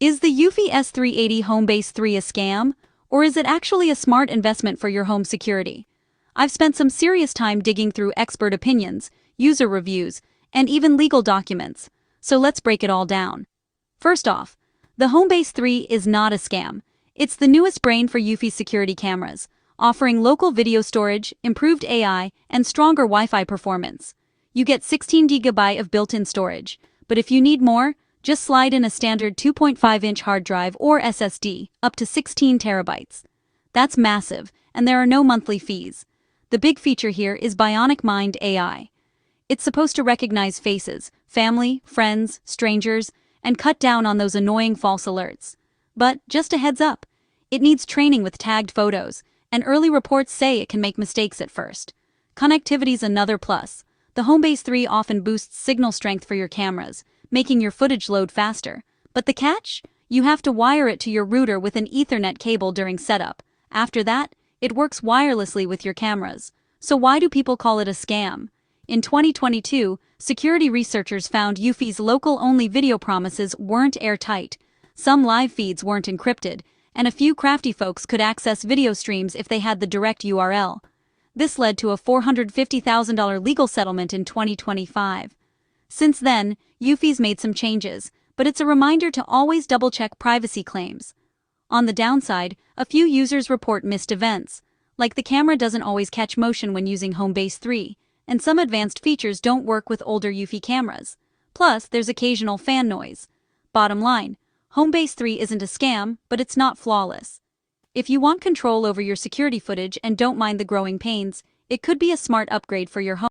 Is the Eufy S380 HomeBase 3 a scam, or is it actually a smart investment for your home security? I've spent some serious time digging through expert opinions, user reviews, and even legal documents, so let's break it all down. First off, the HomeBase 3 is not a scam. It's the newest brain for Eufy security cameras, offering local video storage, improved AI, and stronger Wi-Fi performance. You get 16 GB of built-in storage, but if you need more, just slide in a standard 2.5-inch hard drive or SSD, up to 16 terabytes. That's massive, and there are no monthly fees. The big feature here is Bionic Mind AI. It's supposed to recognize faces, family, friends, strangers, and cut down on those annoying false alerts. But, just a heads up, it needs training with tagged photos, and early reports say it can make mistakes at first. Connectivity's another plus. The HomeBase 3 often boosts signal strength for your cameras, making your footage load faster. But the catch? You have to wire it to your router with an Ethernet cable during setup. After that, it works wirelessly with your cameras. So why do people call it a scam? In 2022, security researchers found Eufy's local-only video promises weren't airtight. Some live feeds weren't encrypted, and a few crafty folks could access video streams if they had the direct URL. This led to a $450,000 legal settlement in 2025. Since then, Eufy's made some changes, but it's a reminder to always double-check privacy claims. On the downside, a few users report missed events, like the camera doesn't always catch motion when using HomeBase 3, and some advanced features don't work with older Eufy cameras. Plus, there's occasional fan noise. Bottom line, HomeBase 3 isn't a scam, but it's not flawless. If you want control over your security footage and don't mind the growing pains, it could be a smart upgrade for your home.